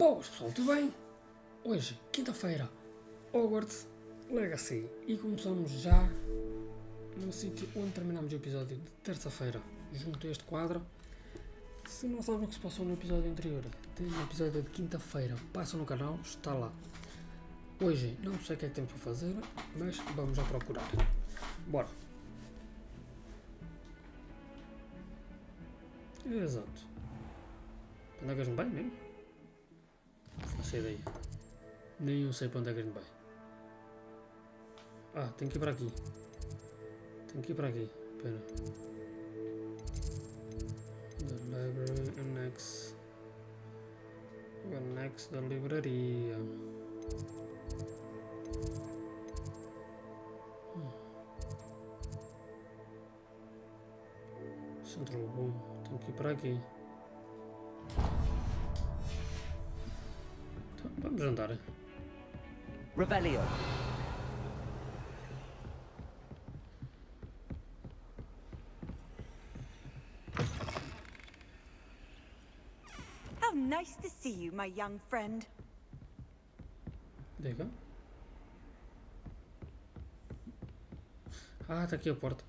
Boas pessoal, tudo bem? Hoje, quinta-feira, Hogwarts Legacy e começamos já no sítio onde terminamos o episódio de terça-feira, junto a este quadro. Se não sabem o que se passou no episódio anterior, tem um episódio de quinta-feira, passa no canal, está lá. Hoje não sei o que é que temos para fazer, mas vamos já procurar. Bora! Exato. Para onde é que a gente vai mesmo? Não faço ideia. Nem eu sei para onde é que a gente vai. Ah, tenho que ir para aqui. Tenho que ir para aqui. Espera. The library annex. O anexo da livraria. Central Room. Tenho que ir para aqui. Então, vamos andar. Revelio. How nice to see you, my young friend. Diga. Ah, está aqui a porta.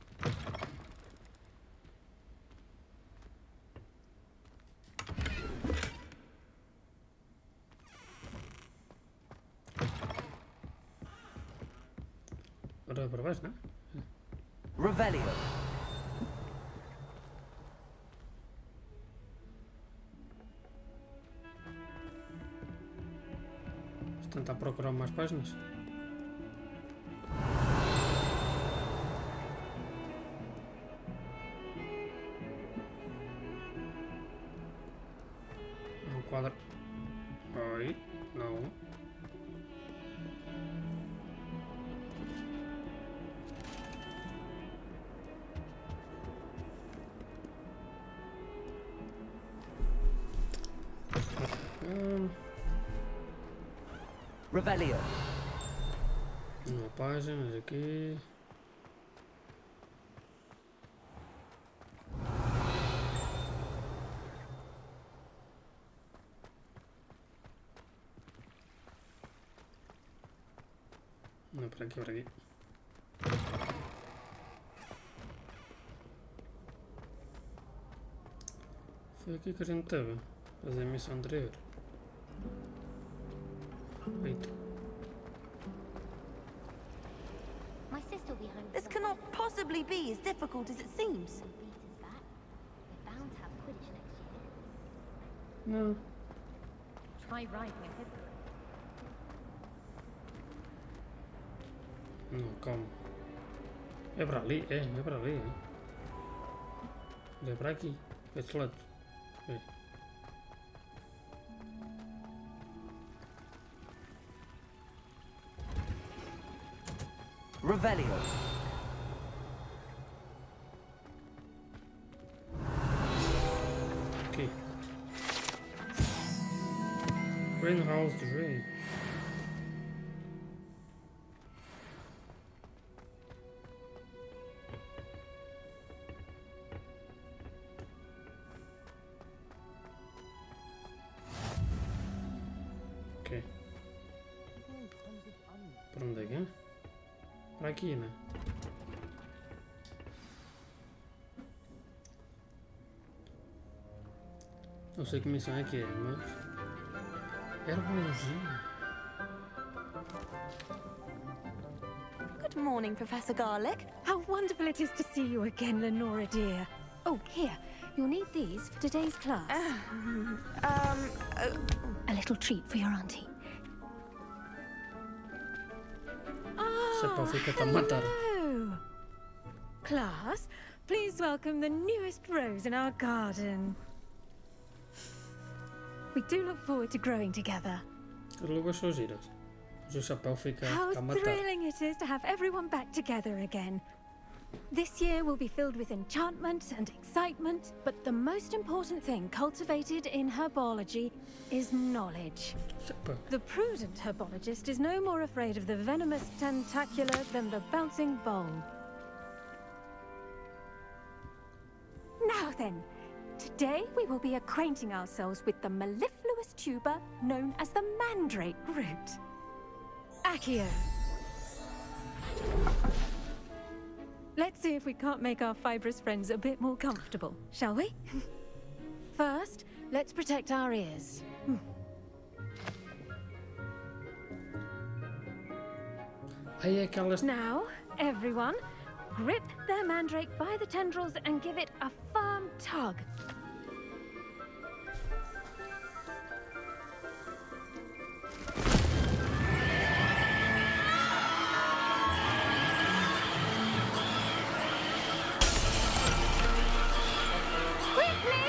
Agora para baixo, não é? Revelio. Vamos tentar procurar mais páginas. É um quadro. Ai, não. Revelio. Uma página aqui. Não, para aqui, para aqui. Foi aqui que a gente teve. Fazer a missão anterior. Eita. My sister will be home. This cannot possibly be as difficult as it seems. Peter's back. We're bound to have Quidditch next year. Não. Try riding a hippogriff. Não, calma. É para ali, é para ali, é para aqui, este lado. É. Revelio. Aqui. Greenhouse de Rei. Ok. Para onde é que é? Para aqui, né? Não sei que missão é que é, mas... Herbologia. Good morning, Professor Garlick. How wonderful it is to see you again, Lenora dear. Oh, here, you'll need these for today's class. A little treat for your auntie. Chapéu fica a matar. Hello. Class, please welcome the newest rose in our garden. We do look forward to growing together. As luvas são giras. Mas o chapéu fica How a matar. thrilling it is to have everyone back together again. This year will be filled with enchantment and excitement, but the most important thing cultivated in herbology is knowledge. Chapéu. The prudent herbologist is no more afraid of the venomous tentacular than the bouncing bowl. Now then, today we will be acquainting ourselves with the mellifluous continuous tuber known as the mandrake root. Accio. Let's see if we can't make our fibrous friends a bit more comfortable, shall we? First, let's protect our ears. Aí é aquelas. Now, everyone, grip their mandrake by the tendrils and give it a firm tug. Quickly,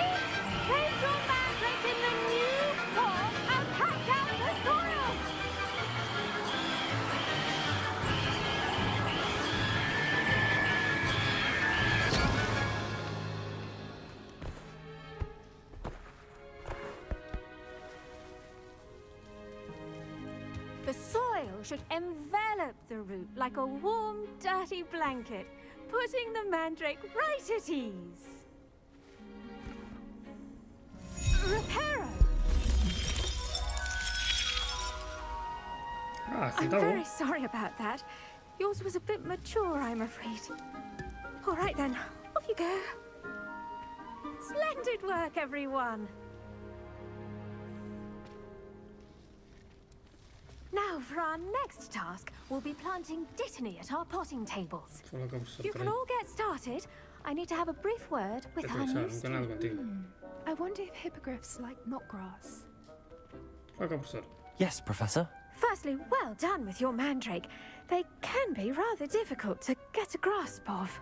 place your mandrake in the new form and pack out the soil. The soil should envelop the root like a warm, dirty blanket, putting the mandrake right at ease. Reparo! Ah, assim I'm tá bom. very sorry about that. Yours was a bit mature, I'm afraid. All right then, off you go. Splendid work, everyone. Now, for our next task, we'll be planting dittany at our potting tables. Fala com o professor, You can peraí. all get started. I need to have a brief word with Deixa our eu new deixar, não tem nada student. contigo. I wonder if hippogriffs like knotgrass. Fala com o professor. Yes, Professor. Firstly, well done with your mandrake. They can be rather difficult to get a grasp of.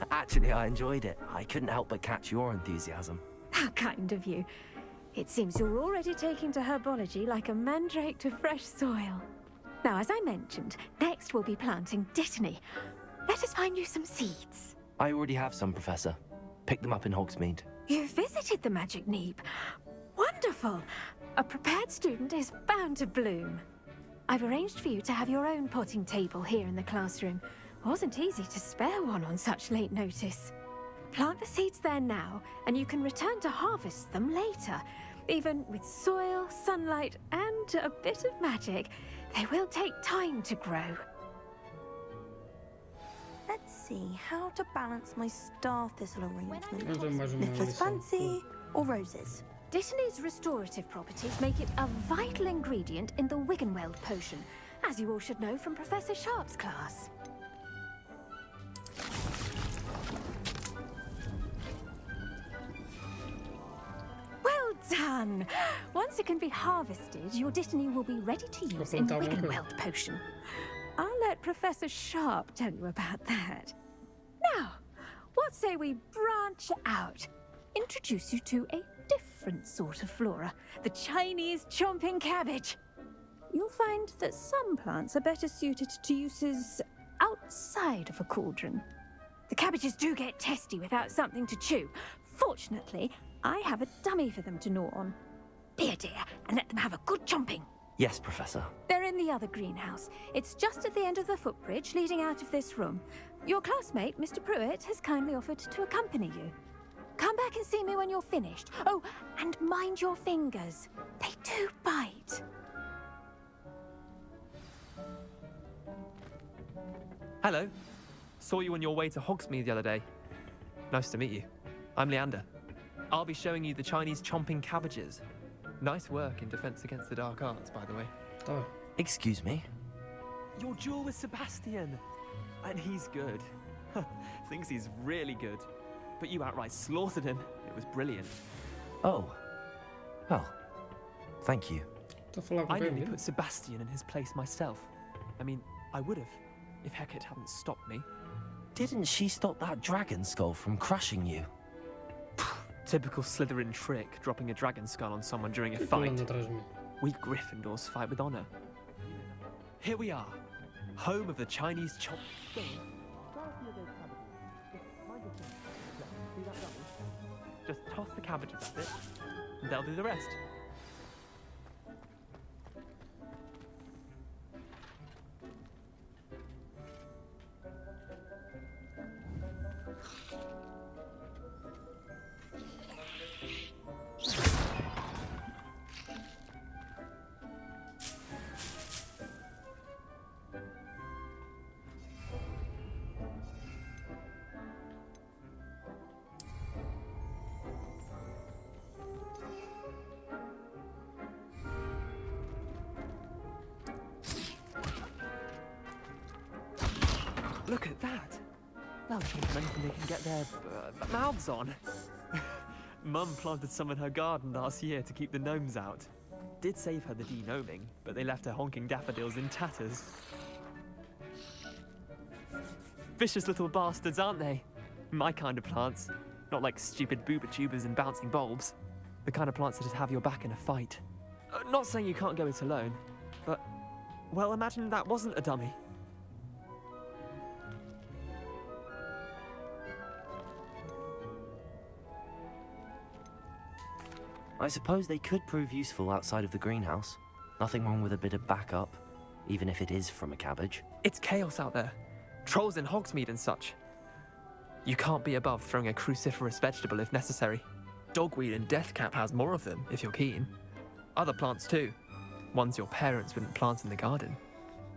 Actually, I enjoyed it. I couldn't help but catch your enthusiasm. How kind of you. It seems you're already taking to herbology like a mandrake to fresh soil. Now, as I mentioned, next we'll be planting dittany. Let us find you some seeds. I already have some, Professor. Picked them up in Hogsmeade. You visited the Magic Neep. Wonderful! A prepared student is bound to bloom. I've arranged for you to have your own potting table here in the classroom. Wasn't easy to spare one on such late notice. Plant the seeds there now, and you can return to harvest them later. Even with soil, sunlight, and a bit of magic, they will take time to grow. Let's see how to balance my star thistle arrangement. Vamos ver mais uma Nicholas lição. fancy or roses? Dittany's restorative properties make it a vital ingredient in the Wiggenweld potion, as you all should know from Professor Sharp's class. Well done! Once it can be harvested, your dittany will be ready to use in plantar uma coisa. Wiggenweld potion. I'll let Professor Sharp tell you about that. Now, what say we branch out? Introduce you to a different sort of flora, the Chinese chomping cabbage. You'll find that some plants are better suited to uses outside of a cauldron. The cabbages do get testy without something to chew. Fortunately, I have a dummy for them to gnaw on. Be a dear and let them have a good chomping. Yes, Professor. They're in the other greenhouse. It's just at the end of the footbridge leading out of this room. Your classmate, Mr. Pruitt, has kindly offered to accompany you. Come back and see me when you're finished. Oh, and mind your fingers. They do bite. Hello. Saw you on your way to Hogsmeade the other day. Nice to meet you. I'm Leander. I'll be showing you the Chinese chomping cabbages. Nice work in Defense Against the Dark Arts, by the way. Tá bem. Excuse me? Your duel with Sebastian. And he's good. Thinks he's really good. But you outright slaughtered him. It was brilliant. Oh. Well, thank you. Estou a falar com I quem? nearly put Sebastian in his place myself. I mean, I would have, if Hecate hadn't stopped me. Didn't she stop that dragon skull from crushing you? Typical Slytherin trick, dropping a dragon skull on someone during a Que fight. falando atrás de mim? We Gryffindors fight with honor. Here we are, home of the Chinese chomp. Just toss the cabbages at it, and they'll do the rest. Well, chomp on anything they can get their mouths on. Mum planted some in her garden last year to keep the gnomes out. Did save her the de-gnoming, but they left her honking daffodils in tatters. Vicious little bastards, aren't they? My kind of plants. Not like stupid booba tubers and bouncing bulbs. The kind of plants that just have your back in a fight. Not saying you can't go it alone, but, well, imagine that wasn't a dummy. I suppose they could prove useful outside of the greenhouse. Nothing wrong with a bit of backup, even if it is from a cabbage. It's chaos out there. Trolls in Hogsmeade and such. You can't be above throwing a cruciferous vegetable if necessary. Dogweed and deathcap has more of them, if you're keen. Other plants too. Ones your parents wouldn't plant in the garden.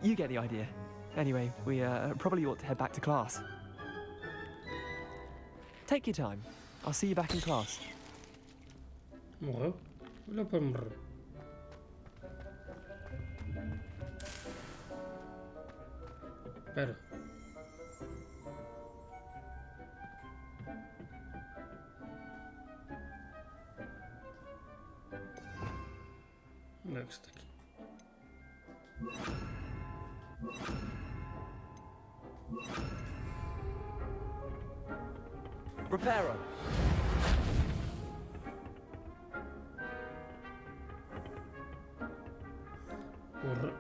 You get the idea. Anyway, we probably ought to head back to class. Take your time. I'll see you back in class. Morreu? Olha para morrer. Espera. Onde é que está aqui? Reparo! Porra.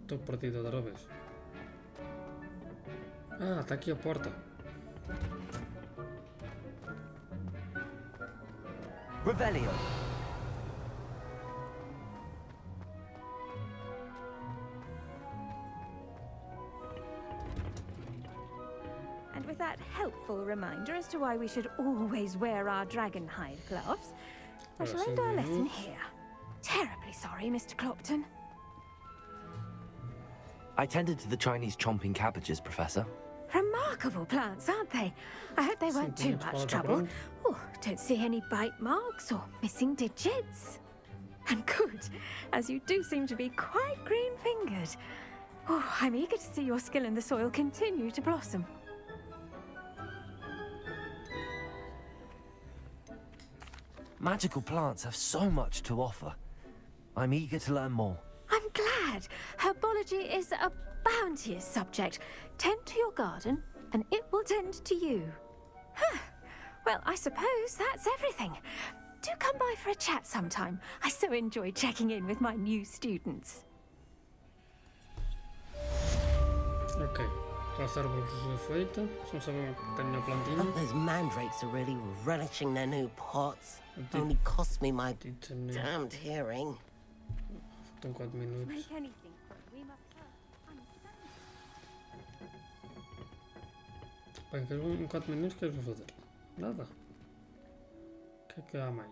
Estou perdido outra vez. Ah, está aqui a porta. Revelio! And with that helpful reminder as to why we should always wear our dragon hide gloves, I shall end our lesson here. Terribly sorry, Mr. Clopton. I tended to the Chinese chomping cabbages, Professor. Remarkable plants, aren't they? I hope they weren't too much trouble. Oh, don't see any bite marks or missing digits. And good, as you do seem to be quite green-fingered. Oh, I'm eager to see your skill in the soil continue to blossom. Magical plants have so much to offer. I'm eager to learn more. I'm glad. Herbology is a bounteous subject. Tend to your garden, and it will tend to you. Huh. Well, I suppose that's everything. Do come by for a chat sometime. I so enjoy checking in with my new students. Ok. Classe árvore já feita. Só saber que tenho a plantinha. Hope those mandrakes are really relishing their new pots. Only cost me my damned hearing. Faltam 4 minutos. Make anything, we must Bem, em 4 minutos o que é que vou fazer? Nada. O que há mais?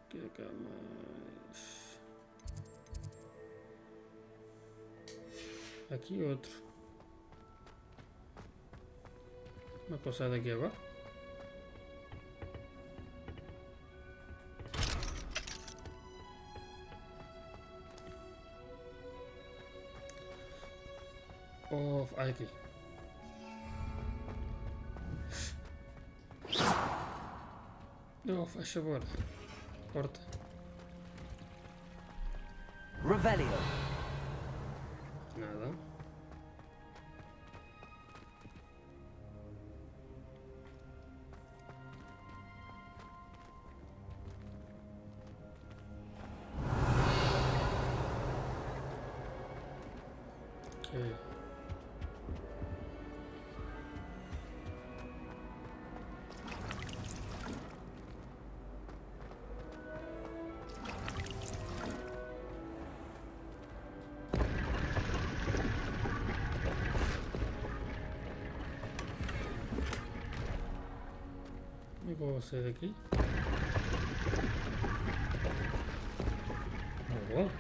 O que é que há mais? Aqui outro. Como é que eu saio daqui agora? Oh, aqui. Não, faz favor. Porta. Revelio! Nada. Ok. E vou sair daqui. Boa.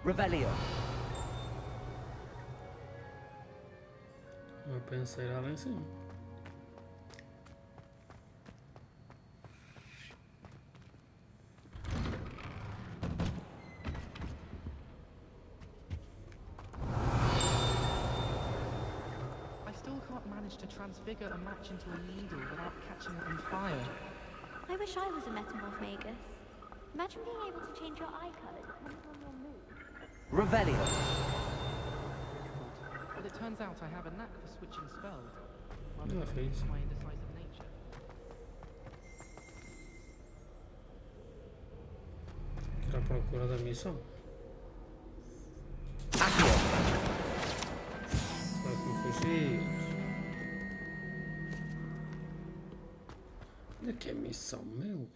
Revelio. Uma penseira lá em cima. I still can't manage to transfigure a match into a needle without catching it on fire. I wish I was a metamorph magus. Imagine being able to change your eye colour depending on your mood. Revelio. But it turns out I have a knack for switching spells. Rather Yeah, than face. my indecisive nature. Ir à procura da missão. Accio. Vai que me fugir. Onde é que é a missão, meu?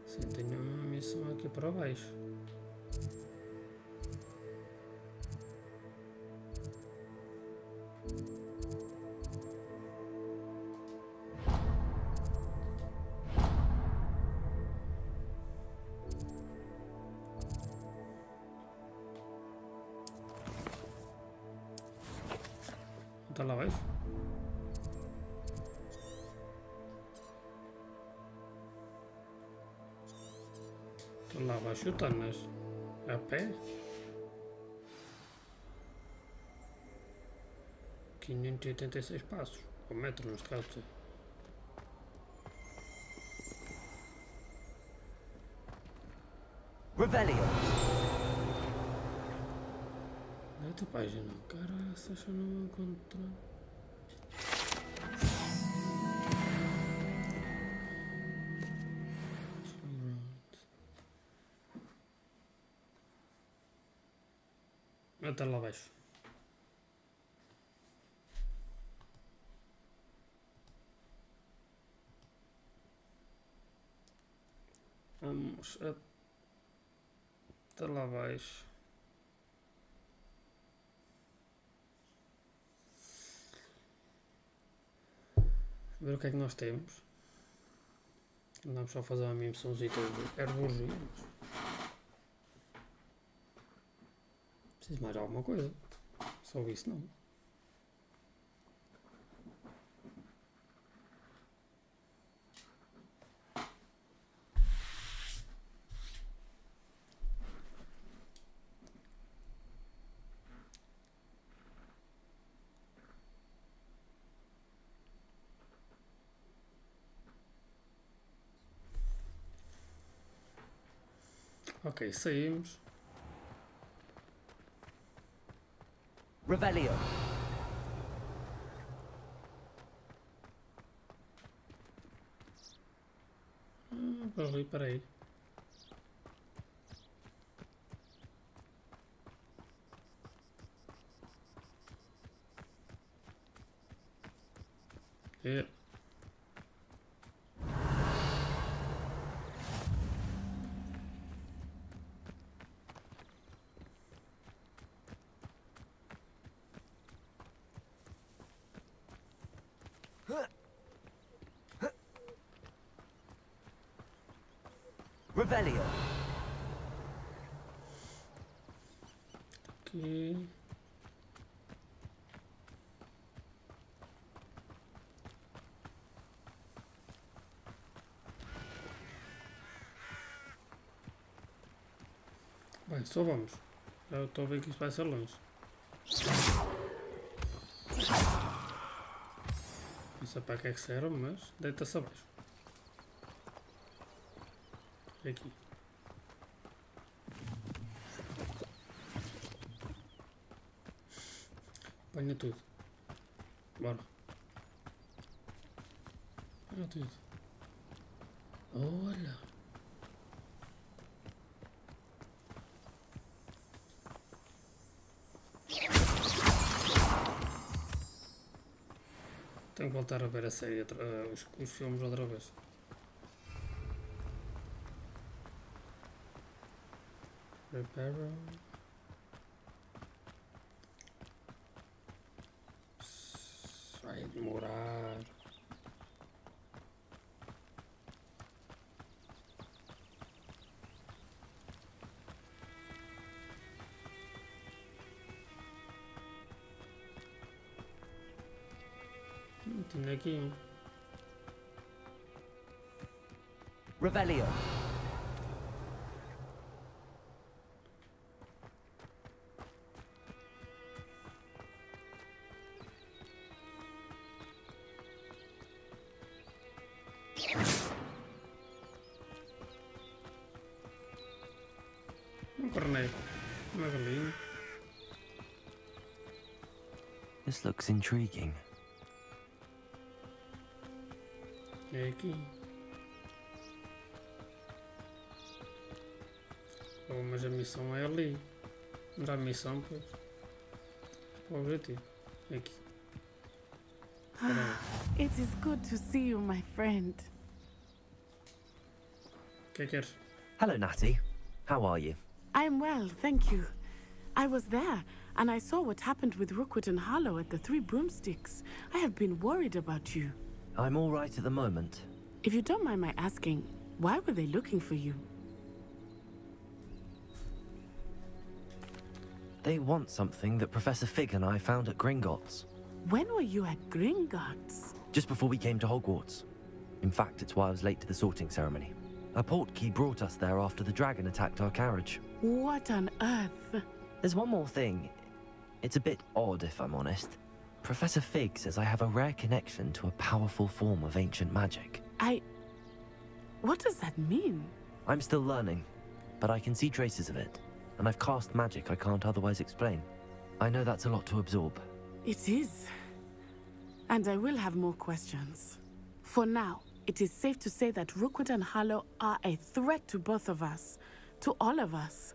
Sim, tenho uma missão aqui para baixo. Está lá abaixo? Está lá abaixo, Tanas. A pé? 586 passos. Ou metros, neste caso. Revelio. Nesta página. Caraças, eu não encontro. Até lá abaixo. Vamos até lá abaixo. Ver o que é que nós temos. Andamos só a fazer uma missãozita de herbologia. Preciso mais de alguma coisa. Só isso não. Ok, saímos. Revelio. Peraí. É. Revelio. Aqui. Bem, só vamos. Já estou a ver que isso vai ser longe. Não sei para que é que serve, mas deita-se abaixo. Aqui. Apanha tudo. Bora. Apanha tudo. Olha. Tenho que voltar a ver a série, os filmes outra vez. Reparo. Vai demorar. Tinha aqui um. Revelio. Corneio. Uma galinha. This looks intriguing. É aqui. Oh, mas a missão é ali. Não dá missão, pois. O objetivo. É aqui. It is good to see you, my friend. O que é que queres? Hello, Natty. How are you? I'm well, thank you. I was there, and I saw what happened with Rookwood and Harlow at the Three Broomsticks. I have been worried about you. I'm all right at the moment. If you don't mind my asking, why were they looking for you? They want something that Professor Fig and I found at Gringotts. When were you at Gringotts? Just before we came to Hogwarts. In fact, it's why I was late to the sorting ceremony. A portkey brought us there after the dragon attacked our carriage. What on earth? There's one more thing. It's a bit odd, if I'm honest. Professor Fig says I have a rare connection to a powerful form of ancient magic. What does that mean? I'm still learning, but I can see traces of it, and I've cast magic I can't otherwise explain. I know that's a lot to absorb. It is. And I will have more questions. For now, it is safe to say that Rookwood and Harlow are a threat to both of us, to all of us,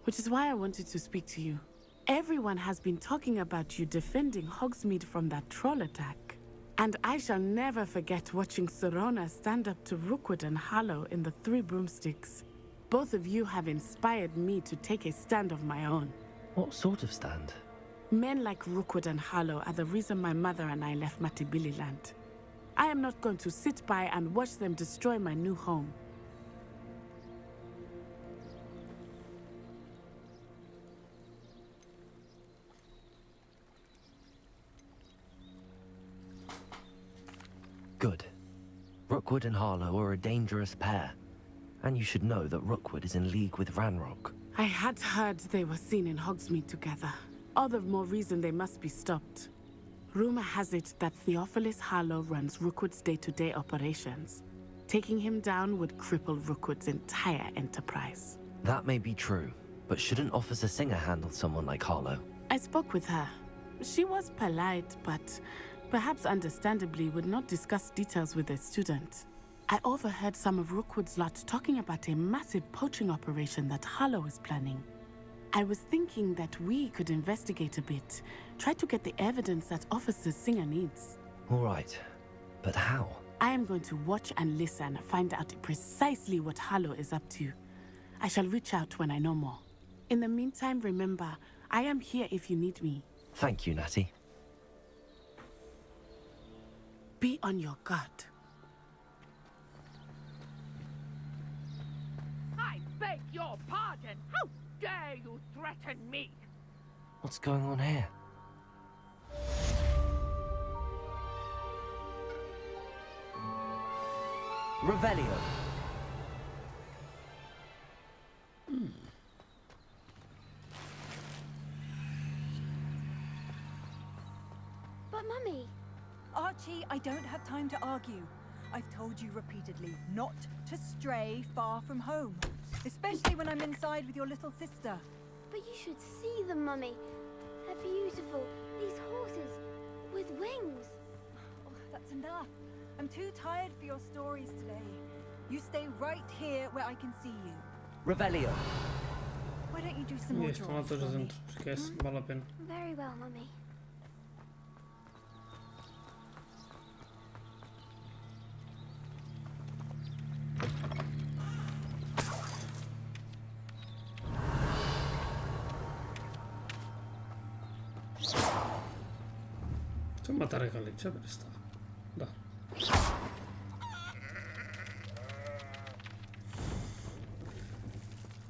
which is why I wanted to speak to you. Everyone has been talking about you defending Hogsmeade from that troll attack. And I shall never forget watching Serona stand up to Rookwood and Harlow in the Three Broomsticks. Both of you have inspired me to take a stand of my own. What sort of stand? Men like Rookwood and Harlow are the reason my mother and I left Matibililand. I am not going to sit by and watch them destroy my new home. Good. Rookwood and Harlow are a dangerous pair. And you should know that Rookwood is in league with Ranrock. I had heard they were seen in Hogsmeade together. All the more reason they must be stopped. Rumor has it that Theophilus Harlow runs Rookwood's day-to-day operations. Taking him down would cripple Rookwood's entire enterprise. That may be true, but shouldn't Officer Singer handle someone like Harlow? I spoke with her. She was polite, but perhaps understandably would not discuss details with a student. I overheard some of Rookwood's lot talking about a massive poaching operation that Harlow is planning. I was thinking that we could investigate a bit, try to get the evidence that Officer Singer needs. All right, but how? I am going to watch and listen, find out precisely what Harlow is up to. I shall reach out when I know more. In the meantime, remember, I am here if you need me. Thank you, Natty. Be on your guard. I beg your pardon! How dare you threaten me? What's going on here? Revelio. But Mummy... Archie, I don't have time to argue. I've told you repeatedly not to stray far from home. Especially when I'm inside with your little sister. But you should see them, Mummy. They're beautiful. These horses with wings. Oh, that's enough. I'm too tired for your stories today. You stay right here where I can see you. Revelio. Why don't you do some more Estão lá drawings todas for me? dentro. Esquece, vale a pena. Very well, Mummy. Deixa eu matar aquele, deixa eu ver se está. Dá.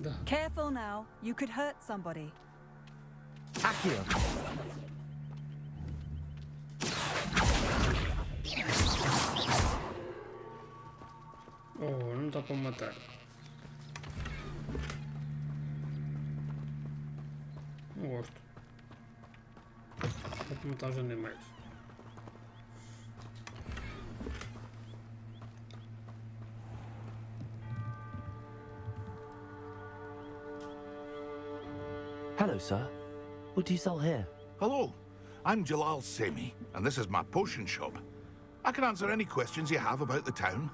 Dá. Careful now. You could hurt somebody. Accio. Oh, não dá para matar. Não gosto. Dá para matar os animais. Hello, sir. What do you sell here? Hello, I'm Jalal Semi, and this is my potion shop. I can answer any questions you have about the town.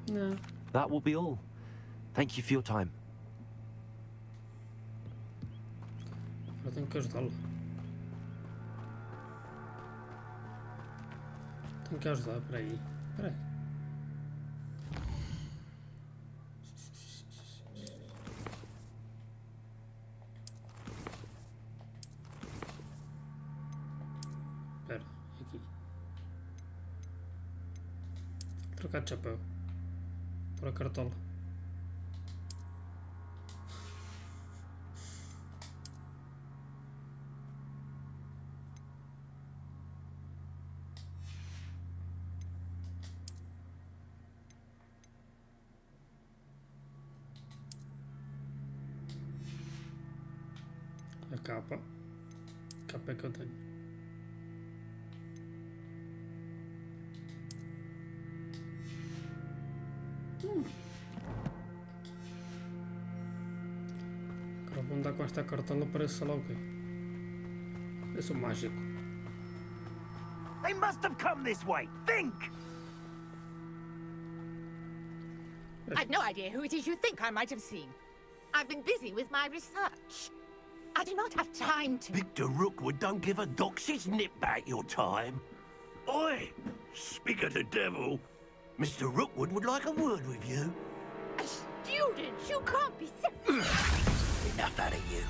No. That will be all. Thank you for your time. Agora tenho que ajudá-lo. Tenho que ajudar, peraí. Peraí. Espera, aqui. Trocar de chapéu. Para a cartola. A capa. A capa é que eu tenho. Agora vou andar com esta cartola, parece sei lá o quê. Eu sou mágico. They must have come this way. Think! I've no idea who it is you think I might have seen. I've been busy with my research. I do not have time to... Victor Rookwood don't give a doxy's nip back your time. Oi! Speak of the devil. Mr. Rookwood would like a word with you. A student? You can't be Enough out of you.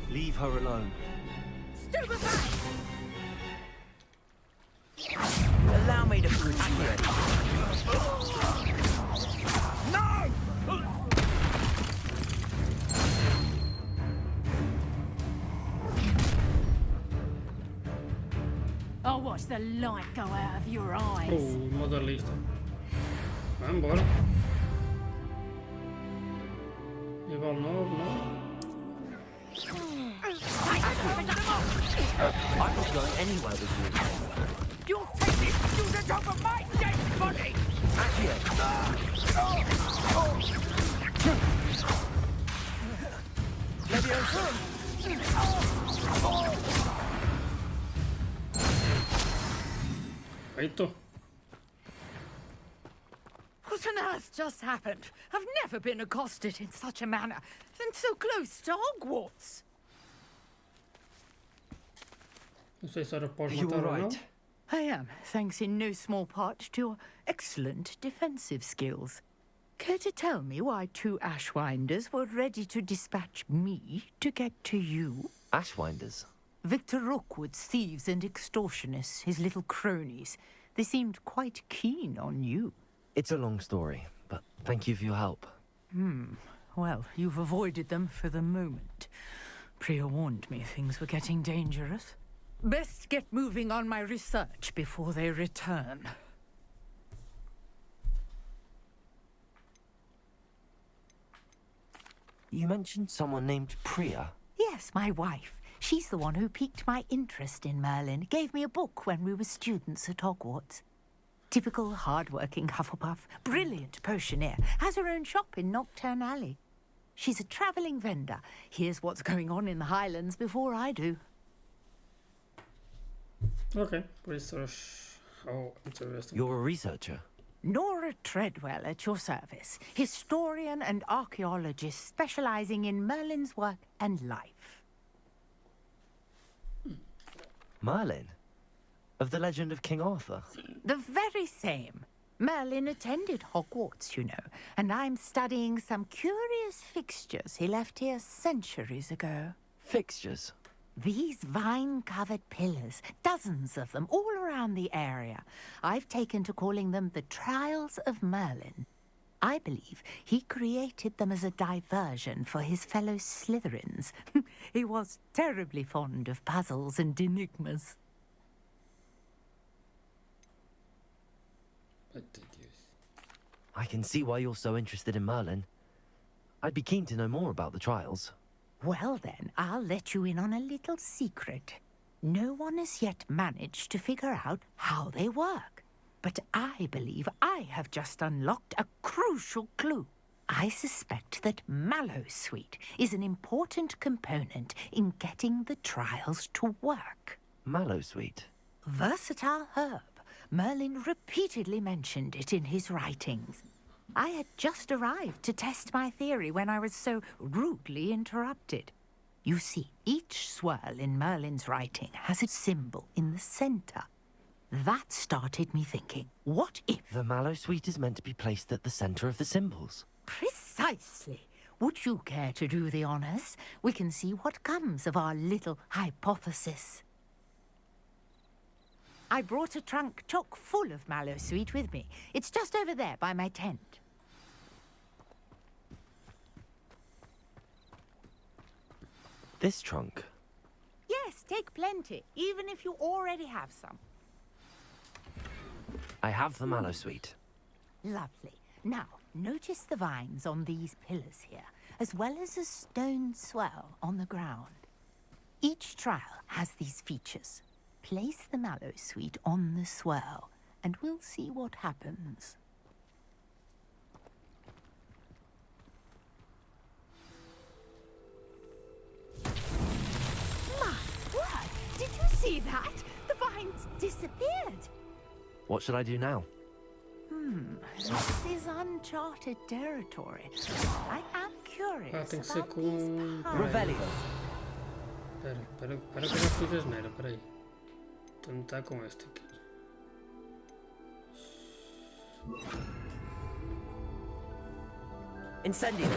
Leave her alone. Stupefy! Allow me to protect you. No! I'll watch the light go out of your eyes. Oh, modelista. Vai embora. Igual novo, não? I'm not going anywhere with you. You'll take this student over my dead body! Feito. What on earth just happened? I've never been accosted in such a manner, and so close to Hogwarts. Não sei se era pós You matar were ou não. right. I am, thanks in no small part to your excellent defensive skills. Care to tell me why two Ashwinders were ready to dispatch me to get to you? Ashwinders? Victor Rookwood's thieves and extortionists, his little cronies. They seemed quite keen on you. It's a long story, but thank you for your help. Well, you've avoided them for the moment. Priya warned me things were getting dangerous. Best get moving on my research before they return. You mentioned someone named Priya. Yes, my wife. She's the one who piqued my interest in Merlin. Gave me a book when we were students at Hogwarts. Typical hard-working Hufflepuff. Brilliant potioneer. Has her own shop in Nocturne Alley. She's a travelling vendor. Hears what's going on in the Highlands before I do. Ok, research. How interesting. You're a researcher? Nora Treadwell at your service. Historian and archaeologist specialising in Merlin's work and life. Merlin? Of the legend of King Arthur? The very same. Merlin attended Hogwarts, you know, and I'm studying some curious fixtures he left here centuries ago. Fixtures? These vine-covered pillars, dozens of them, all around the area. I've taken to calling them the Trials of Merlin. I believe he created them as a diversion for his fellow Slytherins. He was terribly fond of puzzles and enigmas. I can see why you're so interested in Merlin. I'd be keen to know more about the trials. Well then, I'll let you in on a little secret. No one has yet managed to figure out how they work. But I believe I have just unlocked a crucial clue. I suspect that mallowsweet is an important component in getting the trials to work. Mallowsweet? Versatile herb. Merlin repeatedly mentioned it in his writings. I had just arrived to test my theory when I was so rudely interrupted. You see, each swirl in Merlin's writing has a symbol in the center. That started me thinking, what if... The mallowsweet is meant to be placed at the center of the symbols. Precisely. Would you care to do the honors? We can see what comes of our little hypothesis. I brought a trunk chock full of mallowsweet with me. It's just over there by my tent. This trunk? Yes, take plenty, even if you already have some. I have the mallowsweet. Lovely. Now, notice the vines on these pillars here, as well as a stone swell on the ground. Each trial has these features. Place the mallowsweet on the swirl, and we'll see what happens. My word! Did you see that? The vines disappeared. What should I do now? This is uncharted territory. I am curious tem que ser about com... Revelio. Espera que eu já fiz a asneira, peraí. Então está com este aqui. Incendio.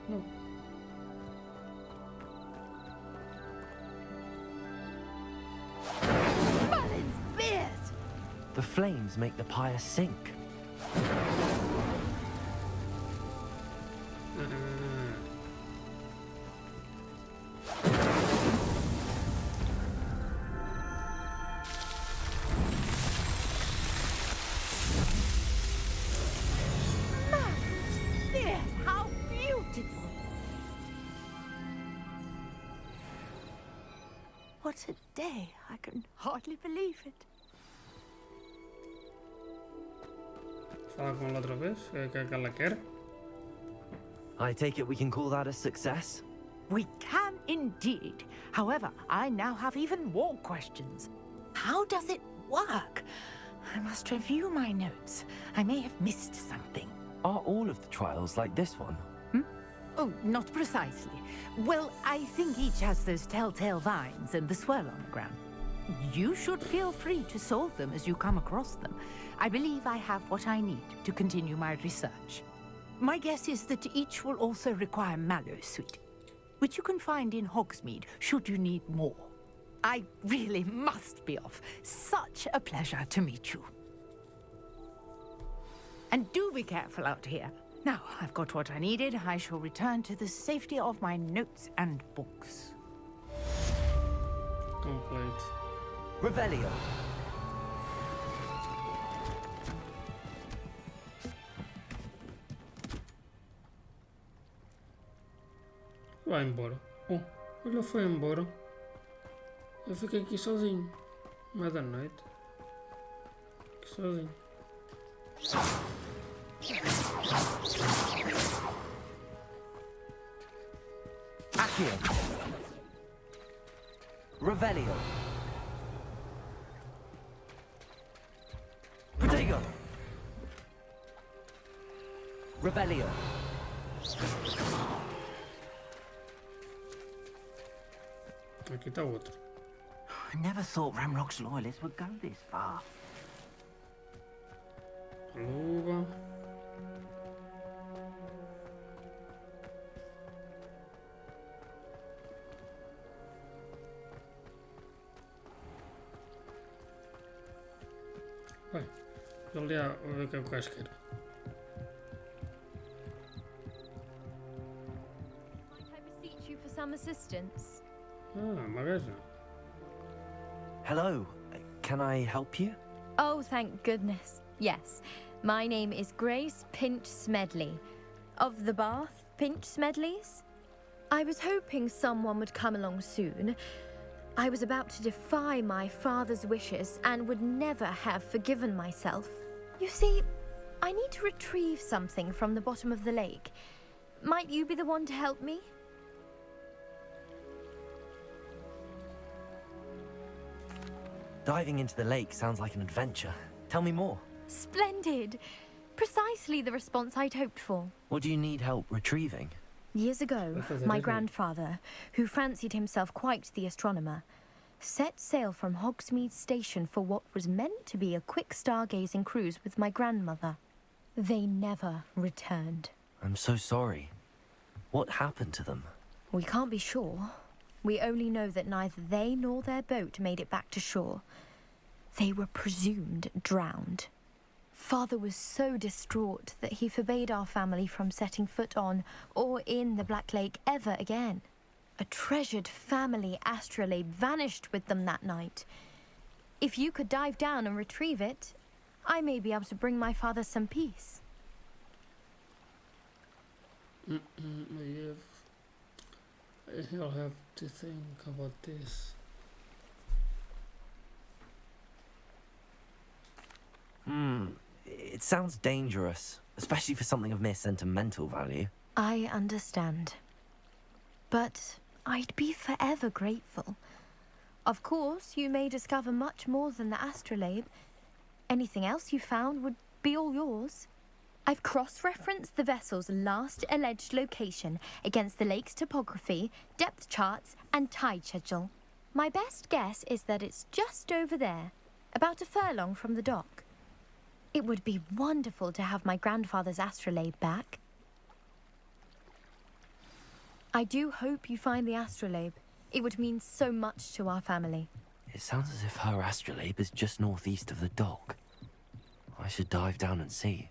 Não. Merlin's beard! The flames make the pyre sink. How beautiful! What a day! I can hardly believe it. Fala com ela outra vez, o que é que ela quer? I take it we can call that a success? We can indeed. However, I now have even more questions. How does it work? I must review my notes. I may have missed something. Are all of the trials like this one? Oh, not precisely. Well, I think each has those telltale vines and the swirl on the ground. You should feel free to solve them as you come across them. I believe I have what I need to continue my research. My guess is that each will also require mallowsweet, which you can find in Hogsmeade should you need more. I really must be off. Such a pleasure to meet you. And do be careful out here. Now, I've got what I needed. I shall return to the safety of my notes and books. Complete. Revelio. Vai embora. Oh, ele foi embora. Eu fiquei aqui sozinho. Mais da noite. Aqui sozinho. Aqui. Revelio. Protego. Revelio. Aqui está outro. I never thought Ramrock's loyalists would go this far. Luva. Vai, ali a ver o que é que o gajo quer. Might I beseech you for some assistance? Ah, uma gaja. Hello. Can I help you? Oh, thank goodness. Yes. My name is Grace Pinch Smedley, of the Bath Pinch Smedleys. I was hoping someone would come along soon. I was about to defy my father's wishes and would never have forgiven myself. You see, I need to retrieve something from the bottom of the lake. Might you be the one to help me? Diving into the lake sounds like an adventure. Tell me more. Splendid! Precisely the response I'd hoped for. What do you need help retrieving? Years ago, my grandfather, who fancied himself quite the astronomer, set sail from Hogsmeade Station for what was meant to be a quick stargazing cruise with my grandmother. They never returned. I'm so sorry. What happened to them? We can't be sure. We only know that neither they nor their boat made it back to shore. They were presumed drowned. Father was so distraught that he forbade our family from setting foot on or in the Black Lake ever again. A treasured family astrolabe vanished with them that night. If you could dive down and retrieve it, I may be able to bring my father some peace. I'll have to think about this. It sounds dangerous, especially for something of mere sentimental value. I understand. But I'd be forever grateful. Of course, you may discover much more than the astrolabe. Anything else you found would be all yours. I've cross-referenced the vessel's last alleged location against the lake's topography, depth charts, and tide schedule. My best guess is that it's just over there, about a furlong from the dock. It would be wonderful to have my grandfather's astrolabe back. I do hope you find the astrolabe. It would mean so much to our family. It sounds as if her astrolabe is just northeast of the dock. I should dive down and see.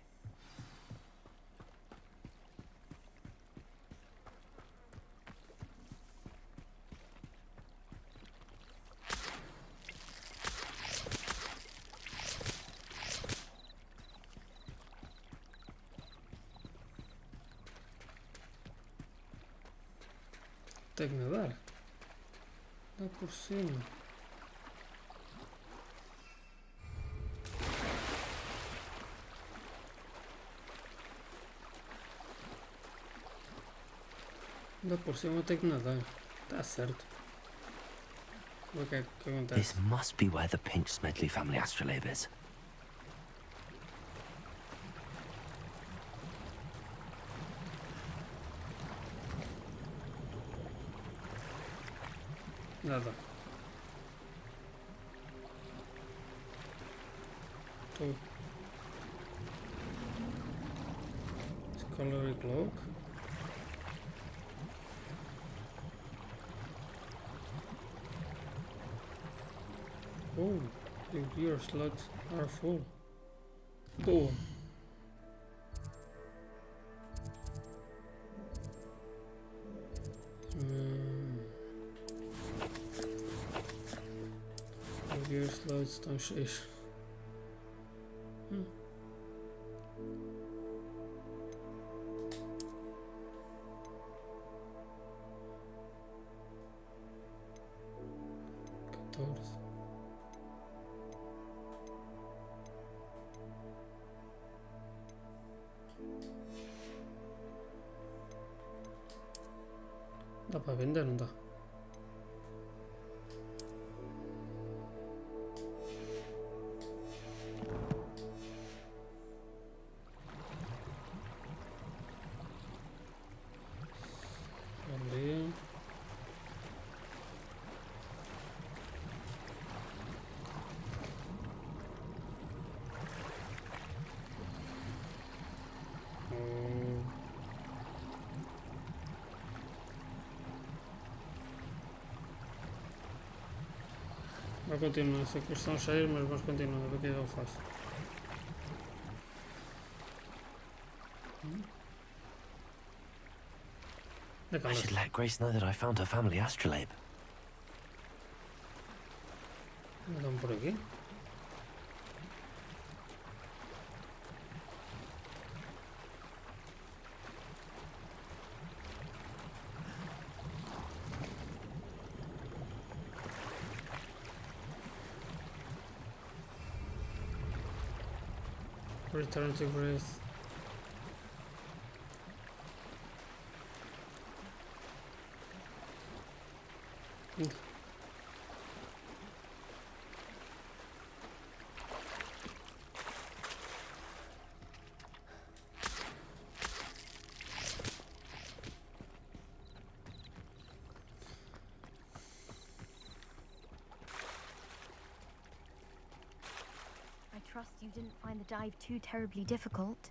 Tenho que nadar. Dá por cima. Dá por cima, eu tenho que nadar. Tá certo. O que é que acontece? This must be where the Pinch Smedley family astrolabe is. Nada. Tô. Scholarly cloak. Oh, the gear slots are full. Boa. Os gear slots estão cheios. Dá para vender, não dá? Ali. Vai continuar, essa questão cheia, mas vamos continuar, a ver o que eu faço. I should let Grace know that I found her family astrolabe. Andam por aqui. Return to Grace. Trust you didn't find the dive too terribly difficult.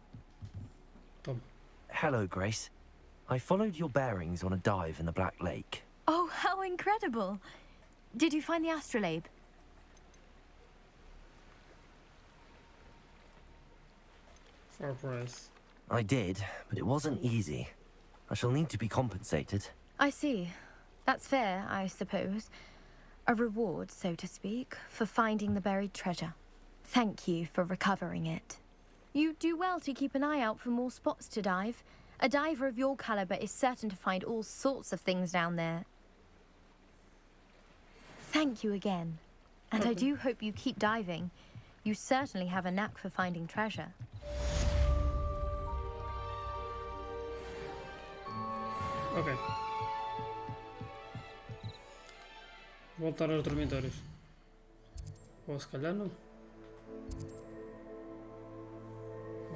Tom. Hello, Grace. I followed your bearings on a dive in the Black Lake. Oh, how incredible! Did you find the astrolabe? Fair price. I did, but it wasn't easy. I shall need to be compensated. I see. That's fair, I suppose. A reward, so to speak, for finding the buried treasure. Thank you for recovering it. You do well to keep an eye out for more spots to dive. A diver of your caliber is certain to find all sorts of things down there. Thank you again. And I do hope you keep diving. You certainly have a knack for finding treasure. Ok. Voltar aos dormitórios. Ou se calhar não.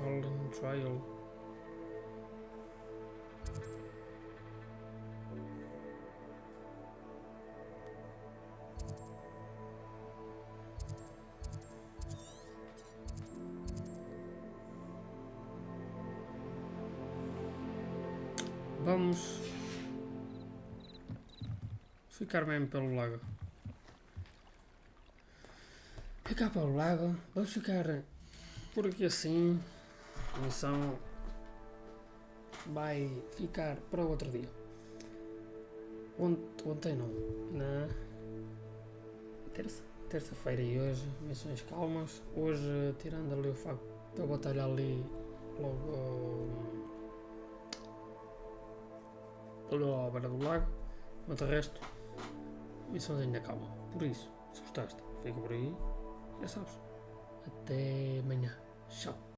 Merlin Trial. Vamos ficar mesmo pelo lago. Ficar pelo lago. Vamos ficar por aqui assim. A missão vai ficar para outro dia. Ontem não. Na terça-feira e hoje. Missões calmas. Hoje, tirando ali o facto da batalha ali logo à beira do lago. Quanto ao resto, missões ainda calma. Por isso, se gostaste, fica por aí. Já sabes. Até amanhã. Tchau.